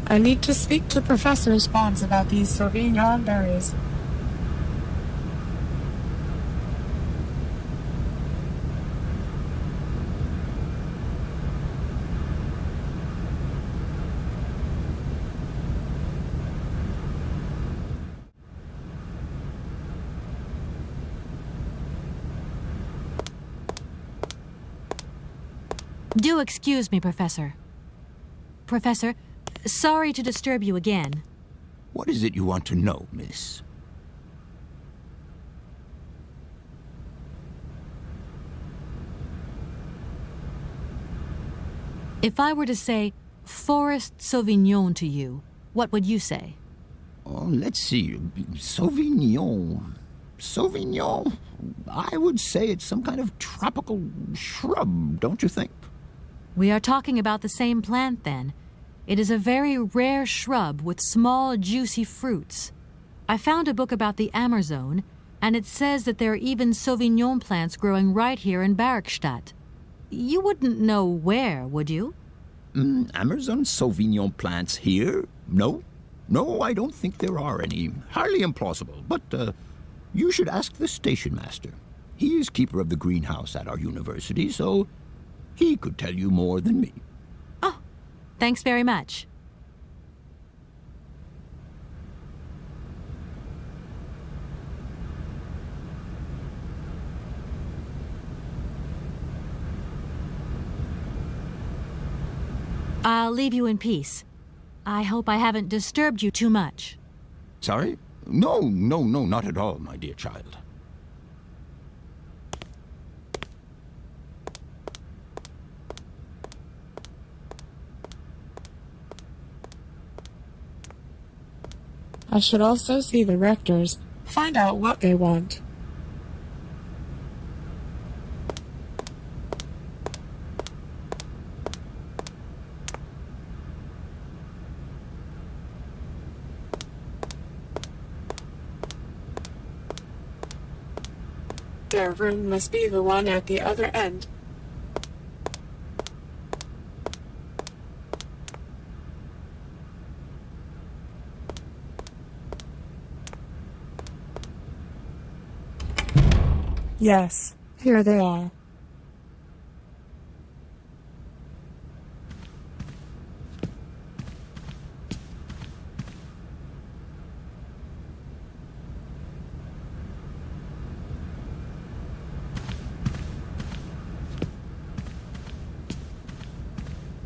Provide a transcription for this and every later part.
I need to speak to Professor Spons about these Sauvignon berries. Do excuse me, Professor. Professor, sorry to disturb you again. What is it you want to know, miss? If I were to say Forest Sauvignon to you, what would you say? Oh, let's see. Sauvignon. Sauvignon? I would say it's some kind of tropical shrub, don't you think? We are talking about the same plant, then. It is a very rare shrub with small, juicy fruits. I found a book about the Amazon, and it says that there are even Sauvignon plants growing right here in Barrickstadt. You wouldn't know where, would you? Amazon Sauvignon plants here? No. No, I don't think there are any. Highly implausible. But, you should ask the station master. He is keeper of the greenhouse at our university, so he could tell you more than me. Oh, thanks very much. I'll leave you in peace. I hope I haven't disturbed you too much. Sorry? No, not at all, my dear child. I should also see the rectors, find out what they want. Their room must be the one at the other end. Yes, here they are.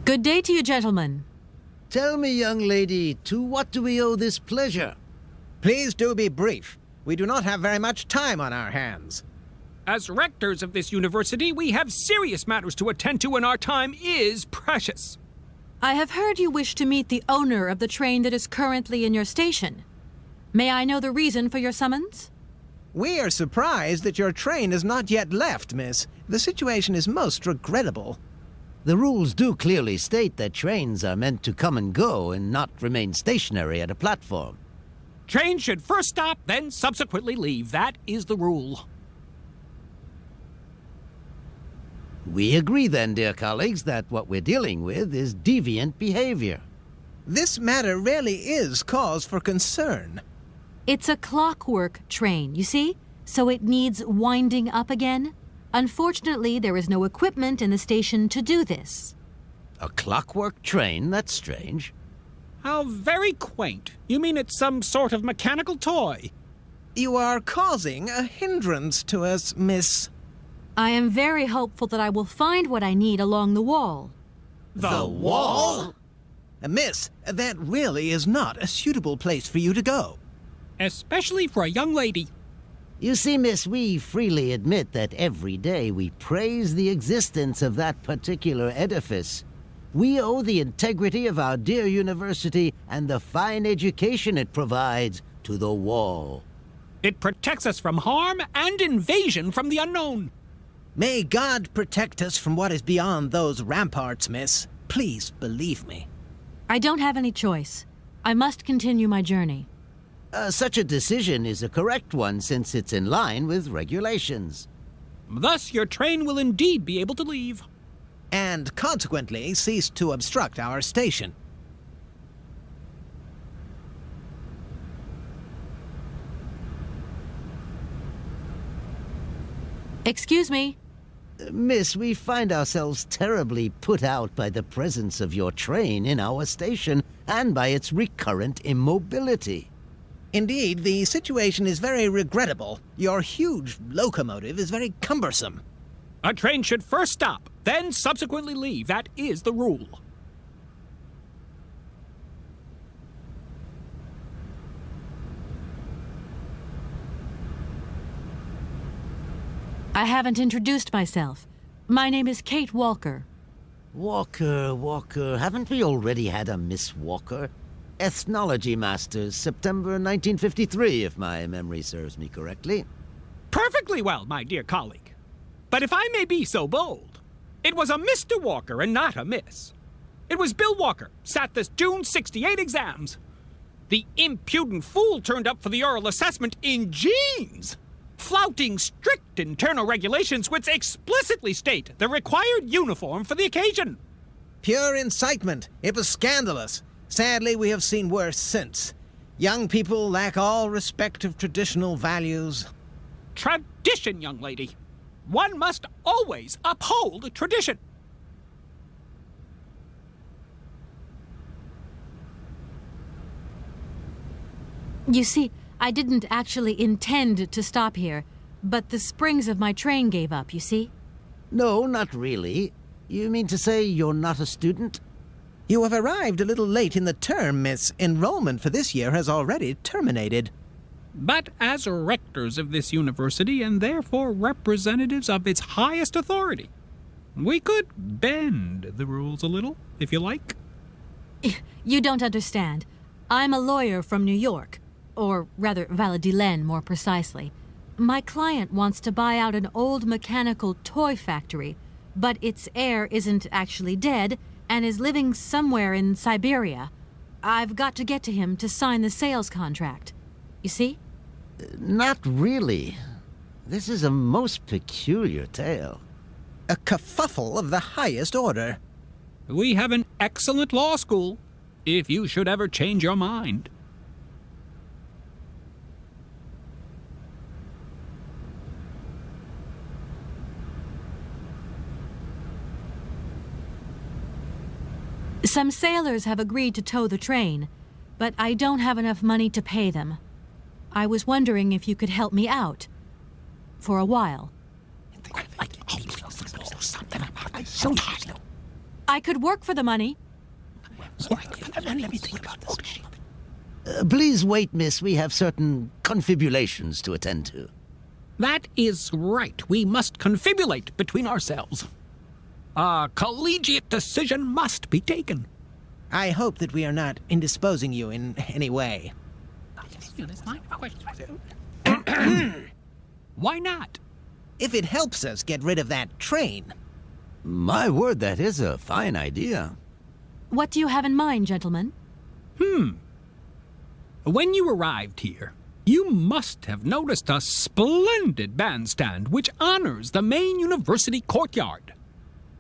Good day to you, gentlemen. Tell me, young lady, to what do we owe this pleasure? Please do be brief. We do not have very much time on our hands. As rectors of this university, we have serious matters to attend to, and our time is precious. I have heard you wish to meet the owner of the train that is currently in your station. May I know the reason for your summons? We are surprised that your train has not yet left, miss. The situation is most regrettable. The rules do clearly state that trains are meant to come and go and not remain stationary at a platform. Trains should first stop, then subsequently leave. That is the rule. We agree then, dear colleagues, that what we're dealing with is deviant behavior. This matter really is cause for concern. It's a clockwork train, you see? So it needs winding up again. Unfortunately, there is no equipment in the station to do this. A clockwork train? That's strange. How very quaint. You mean it's some sort of mechanical toy? You are causing a hindrance to us, miss. I am very hopeful that I will find what I need along the wall. The wall? Miss, that really is not a suitable place for you to go. Especially for a young lady. You see, miss, we freely admit that every day we praise the existence of that particular edifice. We owe the integrity of our dear university and the fine education it provides to the wall. It protects us from harm and invasion from the unknown. May God protect us from what is beyond those ramparts, miss. Please believe me. I don't have any choice. I must continue my journey. Such a decision is a correct one since it's in line with regulations. Thus, your train will indeed be able to leave. And consequently cease to obstruct our station. Excuse me. Miss, we find ourselves terribly put out by the presence of your train in our station and by its recurrent immobility. Indeed, the situation is very regrettable. Your huge locomotive is very cumbersome. A train should first stop, then subsequently leave. That is the rule. I haven't introduced myself. My name is Kate Walker. Walker, haven't we already had a Miss Walker? Ethnology Masters, September 1953, if my memory serves me correctly. Perfectly well, my dear colleague. But if I may be so bold, it was a Mr. Walker and not a Miss. It was Bill Walker, sat this June 68 exams. The impudent fool turned up for the oral assessment in jeans, flouting strict internal regulations which explicitly state the required uniform for the occasion. Pure incitement. It was scandalous. Sadly, we have seen worse since. Young people lack all respect of traditional values. Tradition, young lady. One must always uphold tradition. You see, I didn't actually intend to stop here, but the springs of my train gave up, you see? No, not really. You mean to say you're not a student? You have arrived a little late in the term, Miss. Enrollment for this year has already terminated. But as rectors of this university, and therefore representatives of its highest authority, we could bend the rules a little, if you like. You don't understand. I'm a lawyer from New York, or rather Valladolid more precisely. My client wants to buy out an old mechanical toy factory, but its heir isn't actually dead and is living somewhere in Syberia. I've got to get to him to sign the sales contract. You see? Not really. This is a most peculiar tale. A kerfuffle of the highest order. We have an excellent law school, if you should ever change your mind. Some sailors have agreed to tow the train, but I don't have enough money to pay them. I was wondering if you could help me out. For a while. I could work for the money. Please wait, miss. We have certain confibulations to attend to. That is right. We must confibulate between ourselves. A collegiate decision must be taken. I hope that we are not indisposing you in any way. Why not? If it helps us get rid of that train. My word, that is a fine idea. What do you have in mind, gentlemen? When you arrived here, you must have noticed a splendid bandstand which honors the main university courtyard.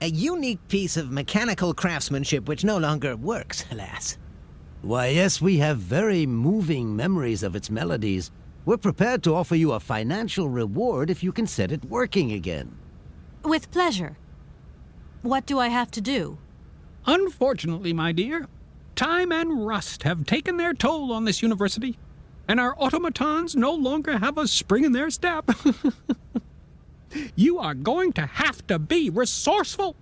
A unique piece of mechanical craftsmanship which no longer works, alas. Why, yes, we have very moving memories of its melodies. We're prepared to offer you a financial reward if you can set it working again. With pleasure. What do I have to do? Unfortunately, my dear, time and rust have taken their toll on this university, and our automatons no longer have a spring in their step. You are going to have to be resourceful.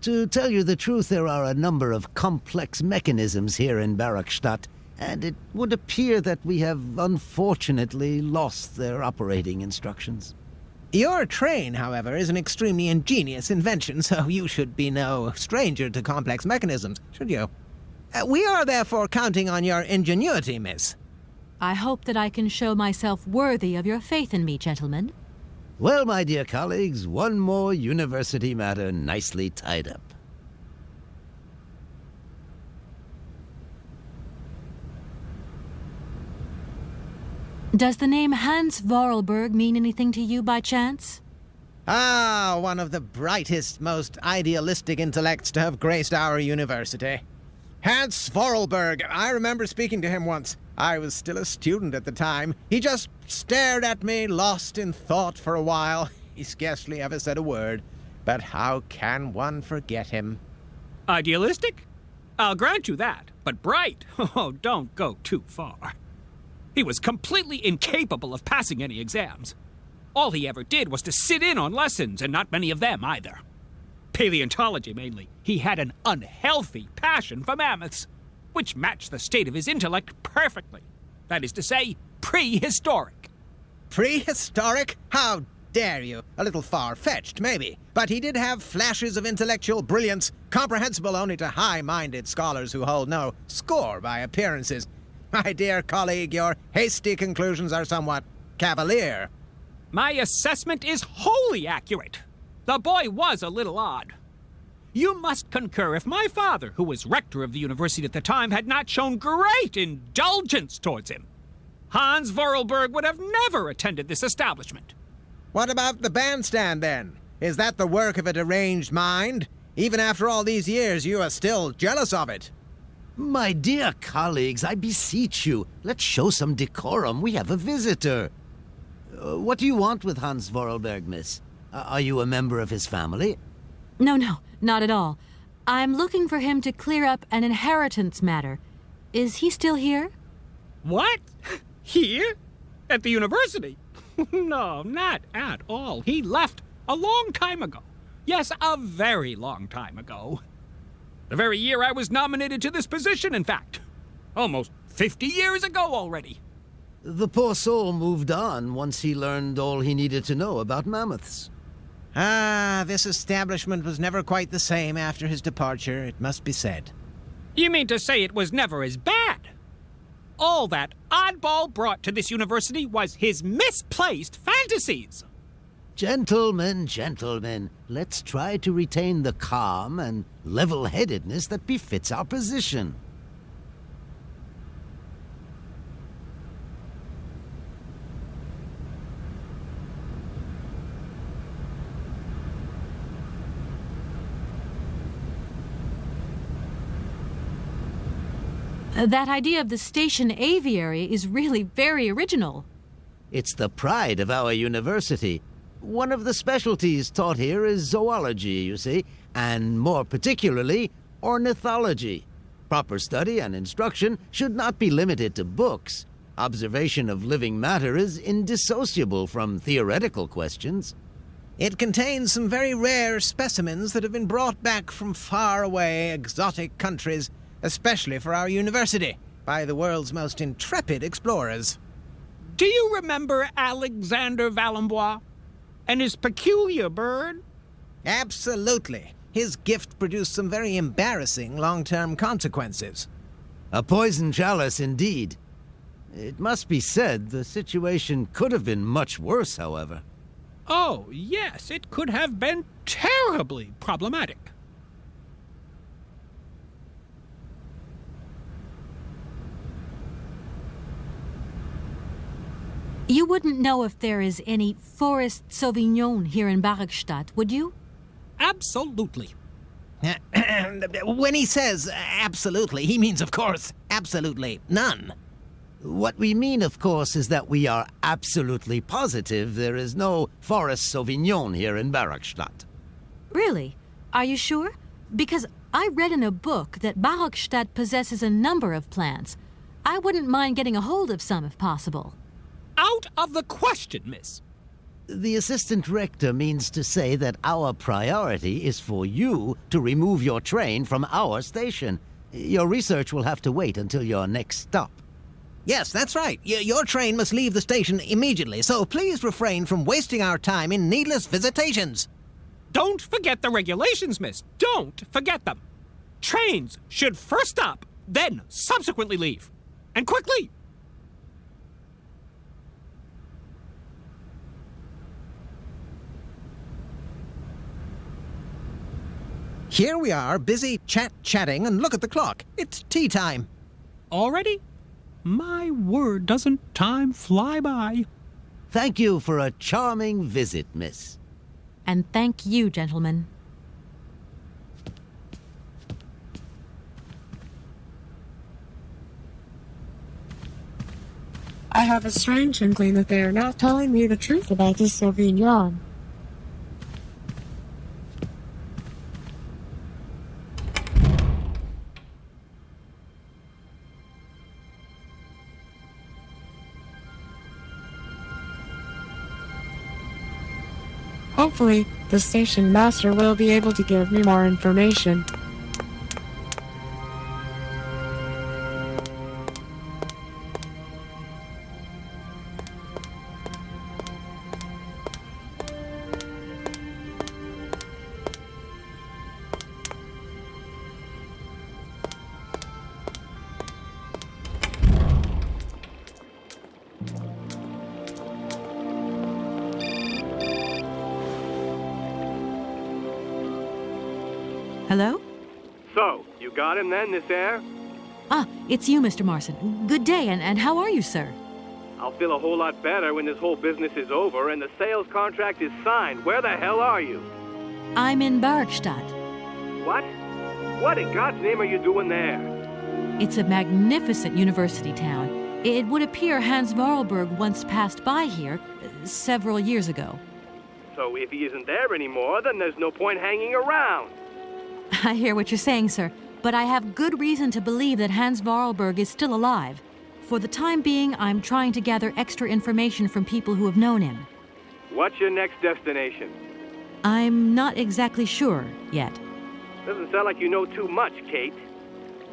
To tell you the truth, there are a number of complex mechanisms here in Barakstadt, and it would appear that we have unfortunately lost their operating instructions. Your train, however, is an extremely ingenious invention, so you should be no stranger to complex mechanisms, should you? We are therefore counting on your ingenuity, miss. I hope that I can show myself worthy of your faith in me, gentlemen. Well, my dear colleagues, one more university matter nicely tied up. Does the name Hans Vorarlberg mean anything to you by chance? Ah, one of the brightest, most idealistic intellects to have graced our university. Hans Vorarlberg. I remember speaking to him once. I was still a student at the time. He just stared at me, lost in thought for a while. He scarcely ever said a word, but how can one forget him? Idealistic? I'll grant you that. But bright? Oh, don't go too far. He was completely incapable of passing any exams. All he ever did was to sit in on lessons, and not many of them either. Paleontology, mainly. He had an unhealthy passion for mammoths, which matched the state of his intellect perfectly. That is to say, prehistoric. Prehistoric? How dare you? A little far-fetched, maybe. But he did have flashes of intellectual brilliance, comprehensible only to high-minded scholars who hold no score by appearances. My dear colleague, your hasty conclusions are somewhat cavalier. My assessment is wholly accurate. The boy was a little odd. You must concur if my father, who was rector of the university at the time, had not shown great indulgence towards him. Hans Vorarlberg would have never attended this establishment. What about the bandstand, then? Is that the work of a deranged mind? Even after all these years, you are still jealous of it. My dear colleagues, I beseech you, let's show some decorum. We have a visitor. What do you want with Hans Vorarlberg, miss? Are you a member of his family? No, not at all. I'm looking for him to clear up an inheritance matter. Is he still here? What? Here? At the university? No, not at all. He left a long time ago. Yes, a very long time ago. The very year I was nominated to this position, in fact. Almost 50 years ago already. The poor soul moved on once he learned all he needed to know about mammoths. Ah, this establishment was never quite the same after his departure, it must be said. You mean to say it was never as bad? All that oddball brought to this university was his misplaced fantasies. Gentlemen, let's try to retain the calm and level-headedness that befits our position. That idea of the station aviary is really very original. It's the pride of our university. One of the specialties taught here is zoology, you see, and more particularly, ornithology. Proper study and instruction should not be limited to books. Observation of living matter is indissociable from theoretical questions. It contains some very rare specimens that have been brought back from far-away, exotic countries, especially for our university, by the world's most intrepid explorers. Do you remember Alexander Valenbois and his peculiar bird? Absolutely. His gift produced some very embarrassing long-term consequences. A poison chalice, indeed. It must be said the situation could have been much worse, however. Oh, yes, it could have been terribly problematic. You wouldn't know if there is any forest Sauvignon here in Barrickstadt, would you? Absolutely. When he says absolutely, he means, of course, absolutely none. What we mean, of course, is that we are absolutely positive there is no forest Sauvignon here in Barrickstadt. Really? Are you sure? Because I read in a book that Barrickstadt possesses a number of plants. I wouldn't mind getting a hold of some if possible. Out of the question, miss. The assistant rector means to say that our priority is for you to remove your train from our station. Your research will have to wait until your next stop. Yes, that's right. Your train must leave the station immediately, so please refrain from wasting our time in needless visitations. Don't forget the regulations, miss. Don't forget them. Trains should first stop, then subsequently leave. And quickly. Here we are, busy chatting, and look at the clock. It's tea time. Already? My word, doesn't time fly by? Thank you for a charming visit, miss. And thank you, gentlemen. I have a strange inkling that they are not telling me the truth about this Sauvignon. Hopefully, the station master will be able to give me more information. Hello? So, you got him then, this air? Ah, it's you, Mr. Marson. Good day, and how are you, sir? I'll feel a whole lot better when this whole business is over and the sales contract is signed. Where the hell are you? I'm in Bergstadt. What? What in God's name are you doing there? It's a magnificent university town. It would appear Hans Vorarlberg once passed by here several years ago. So if he isn't there anymore, then there's no point hanging around. I hear what you're saying, sir, but I have good reason to believe that Hans Vorarlberg is still alive. For the time being, I'm trying to gather extra information from people who have known him. What's your next destination? I'm not exactly sure yet. Doesn't sound like you know too much, Kate.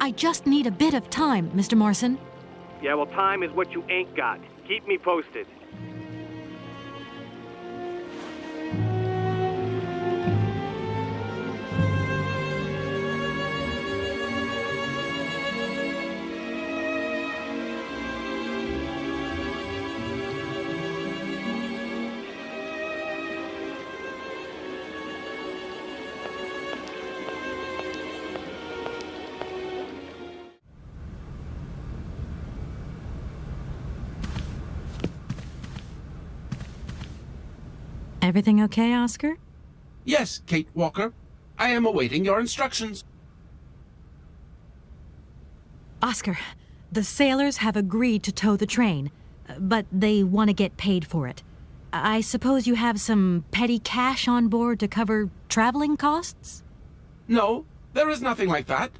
I just need a bit of time, Mr. Marson. Yeah, well, time is what you ain't got. Keep me posted. Everything okay, Oscar? Yes, Kate Walker. I am awaiting your instructions. Oscar, the sailors have agreed to tow the train, but they want to get paid for it. I suppose you have some petty cash on board to cover traveling costs? No, there is nothing like that.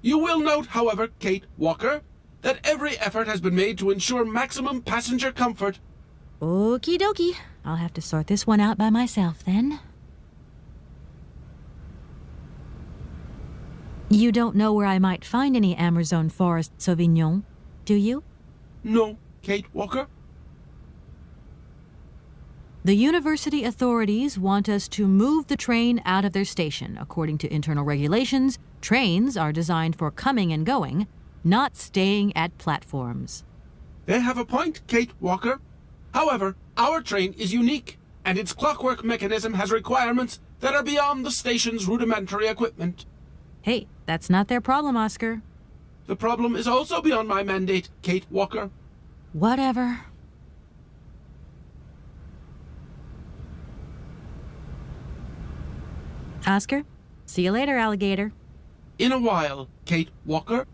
You will note, however, Kate Walker, that every effort has been made to ensure maximum passenger comfort. Okie dokie. I'll have to sort this one out by myself, then. You don't know where I might find any Amazon forest Sauvignon, do you? No, Kate Walker. The university authorities want us to move the train out of their station. According to internal regulations, trains are designed for coming and going, not staying at platforms. They have a point, Kate Walker. However, our train is unique, and its clockwork mechanism has requirements that are beyond the station's rudimentary equipment. Hey, that's not their problem, Oscar. The problem is also beyond my mandate, Kate Walker. Whatever. Oscar, see you later, alligator. In a while, Kate Walker.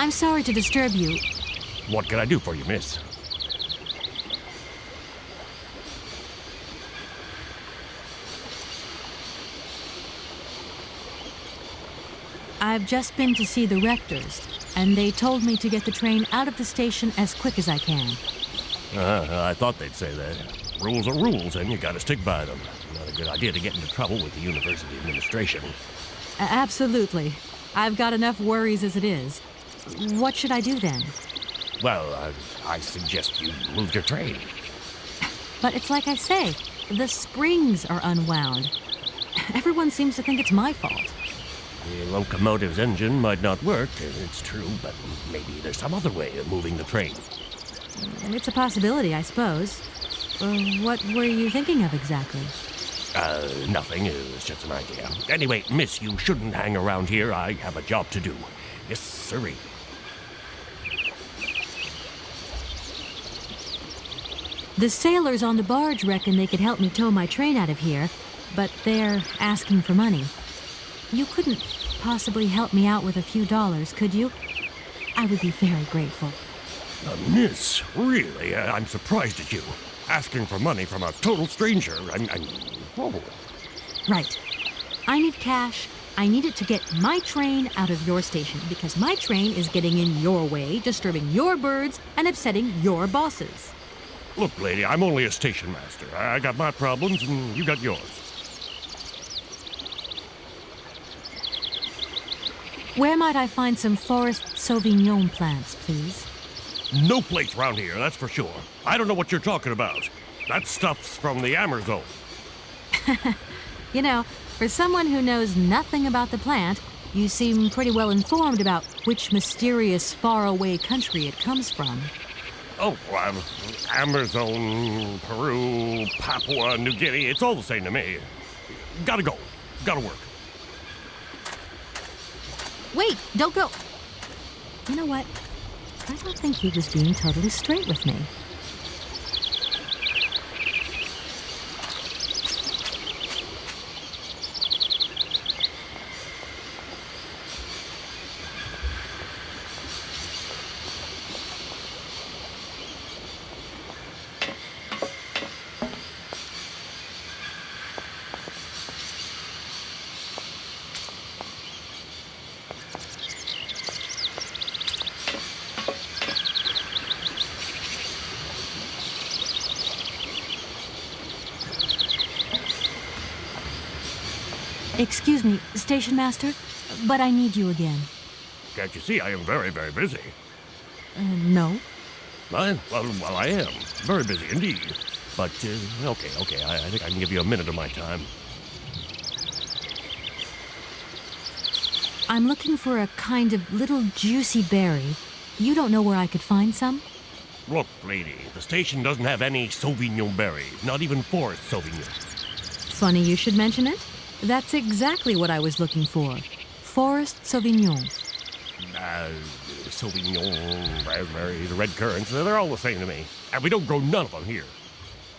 I'm sorry to disturb you. What can I do for you, miss? I've just been to see the rectors, and they told me to get the train out of the station as quick as I can. I thought they'd say that. Rules are rules, and you gotta stick by them. Not a good idea to get into trouble with the university administration. Absolutely. I've got enough worries as it is. What should I do then? Well, I suggest you move your train. But it's like I say, the springs are unwound. Everyone seems to think it's my fault. The locomotive's engine might not work, it's true, but maybe there's some other way of moving the train. It's a possibility, I suppose. What were you thinking of exactly? Nothing. It was just an idea. Anyway, miss, you shouldn't hang around here. I have a job to do. Yes, sirree. The sailors on the barge reckon they could help me tow my train out of here, but they're asking for money. You couldn't possibly help me out with a few dollars, could you? I would be very grateful. Miss, really, I'm surprised at you. Asking for money from a total stranger. Oh. Right. I need cash. I need it to get my train out of your station because my train is getting in your way, disturbing your birds, and upsetting your bosses. Look, lady, I'm only a station master. I got my problems and you got yours. Where might I find some forest Sauvignon plants, please? No place round here, that's for sure. I don't know what you're talking about. That stuff's from the Amazon. You know, for someone who knows nothing about the plant, you seem pretty well informed about which mysterious faraway country it comes from. Oh, Amazon, Peru, Papua, New Guinea, it's all the same to me. Gotta go. Gotta work. Wait, don't go. You know what? I don't think he was being totally straight with me. Excuse me, station master, but I need you again. Can't you see I am very, very busy? No. Well, I am. Very busy indeed. But, okay, I think I can give you a minute of my time. I'm looking for a kind of little juicy berry. You don't know where I could find some? Look, lady, the station doesn't have any Sauvignon berries, not even forest Sauvignon. Funny you should mention it. That's exactly what I was looking for. Forest Sauvignon. Sauvignon, raspberries, red currants, they're all the same to me. And we don't grow none of them here.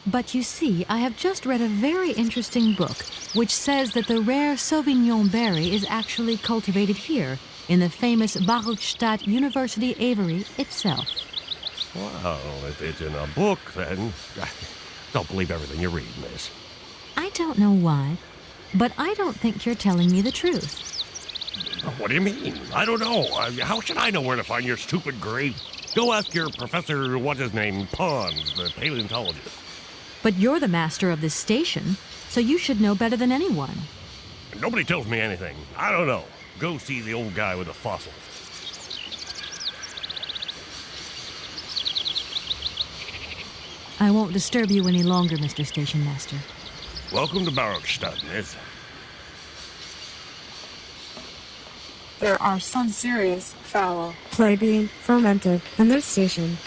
But you see, I have just read a very interesting book which says that the rare Sauvignon berry is actually cultivated here in the famous Barokstadt University aviary itself. Well, if it's in a book, then don't believe everything you read, miss. I don't know why, but I don't think you're telling me the truth. What do you mean? I don't know. How should I know where to find your stupid grape? Go ask your professor, what's his name, Pons, the paleontologist. But you're the master of this station, so you should know better than anyone. Nobody tells me anything. I don't know. Go see the old guy with the fossils. I won't disturb you any longer, Mr. Station Master. Welcome to Barokstadt, miss. There are some serious, foul, clay being fermented in this station.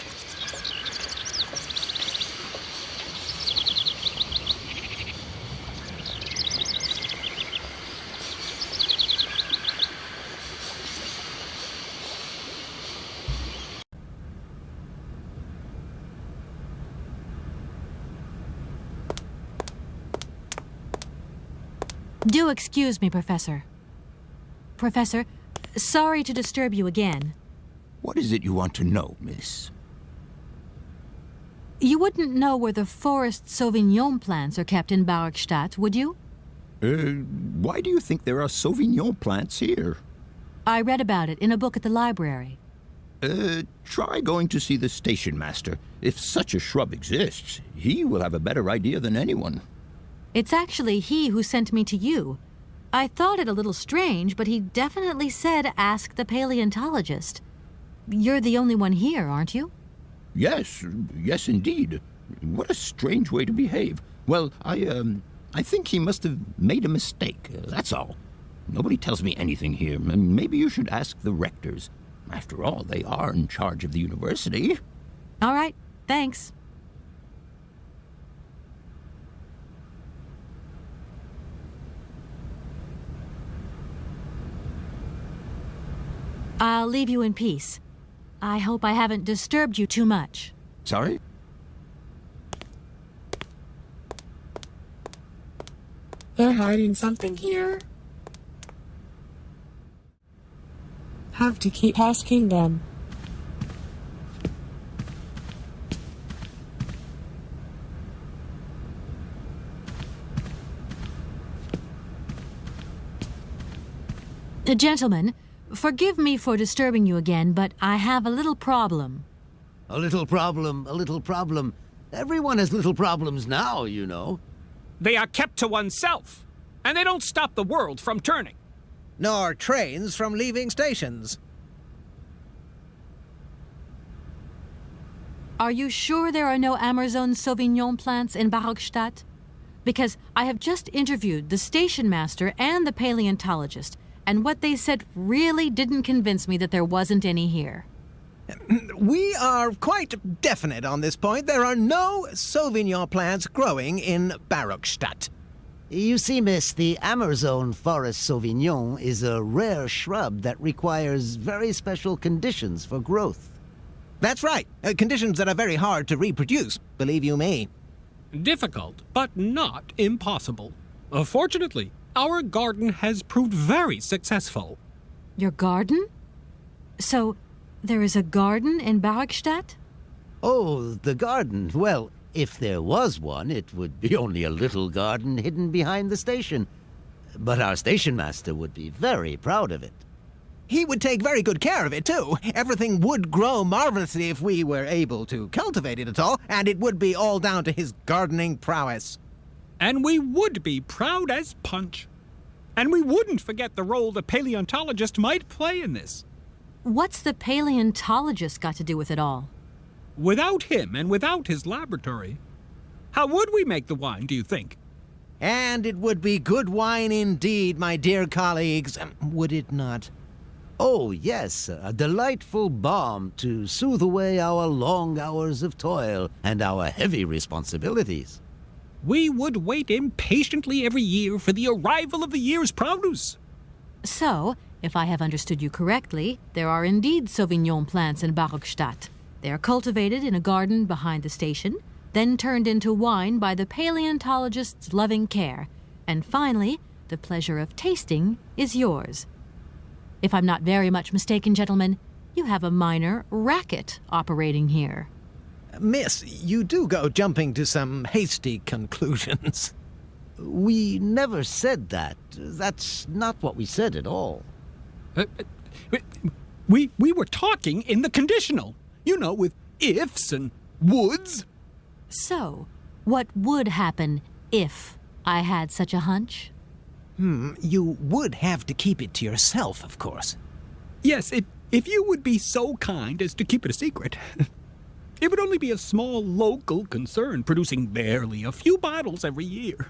Do excuse me, Professor. Professor, sorry to disturb you again. What is it you want to know, miss? You wouldn't know where the forest Sauvignon plants are kept in Barokstadt, would you? Why do you think there are Sauvignon plants here? I read about it in a book at the library. Try going to see the station master. If such a shrub exists, he will have a better idea than anyone. It's actually he who sent me to you. I thought it a little strange, but he definitely said ask the paleontologist. You're the only one here, aren't you? Yes indeed. What a strange way to behave. Well, I think he must have made a mistake, that's all. Nobody tells me anything here, and maybe you should ask the rectors. After all, they are in charge of the university. All right, thanks. I'll leave you in peace. I hope I haven't disturbed you too much. Sorry? They're hiding something here. Have to keep asking them. Gentlemen, forgive me for disturbing you again, but I have a little problem. A little problem, a little problem. Everyone has little problems now, you know. They are kept to oneself, and they don't stop the world from turning. Nor trains from leaving stations. Are you sure there are no Amazon Sauvignon plants in Barokstadt? Because I have just interviewed the station master and the paleontologist, and what they said really didn't convince me that there wasn't any here. We are quite definite on this point. There are no Sauvignon plants growing in Barokstadt. You see, miss, the Amazon forest Sauvignon is a rare shrub that requires very special conditions for growth. That's right. Conditions that are very hard to reproduce, believe you me. Difficult, but not impossible. Fortunately, our garden has proved very successful. Your garden? So, there is a garden in Barokstadt? Oh, the garden. Well, if there was one, it would be only a little garden hidden behind the station. But our station master would be very proud of it. He would take very good care of it, too. Everything would grow marvelously if we were able to cultivate it at all, and it would be all down to his gardening prowess. And we would be proud as punch. And we wouldn't forget the role the paleontologist might play in this. What's the paleontologist got to do with it all? Without him and without his laboratory, how would we make the wine, do you think? And it would be good wine indeed, my dear colleagues, would it not? Oh, yes, a delightful balm to soothe away our long hours of toil and our heavy responsibilities. We would wait impatiently every year for the arrival of the year's produce. So, if I have understood you correctly, there are indeed Sauvignon plants in Barokstadt. They are cultivated in a garden behind the station, then turned into wine by the paleontologist's loving care, and finally, the pleasure of tasting is yours. If I'm not very much mistaken, gentlemen, you have a minor racket operating here. Miss, you do go jumping to some hasty conclusions. We never said that. That's not what we said at all. We were talking in the conditional, you know, with ifs and woulds. So, what would happen if I had such a hunch? You would have to keep it to yourself, of course. Yes, if you would be so kind as to keep it a secret. It would only be a small local concern, producing barely a few bottles every year.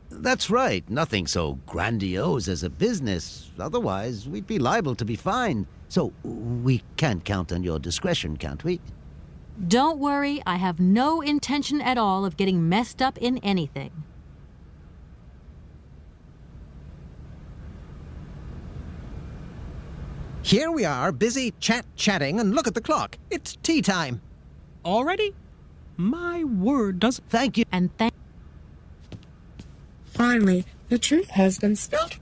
That's right. Nothing so grandiose as a business. Otherwise, we'd be liable to be fined. So, we can't count on your discretion, can't we? Don't worry, I have no intention at all of getting messed up in anything. Here we are, busy chatting, and look at the clock. It's tea time. Already? My word, doesn't... Thank you. And Finally, the truth has been spilled.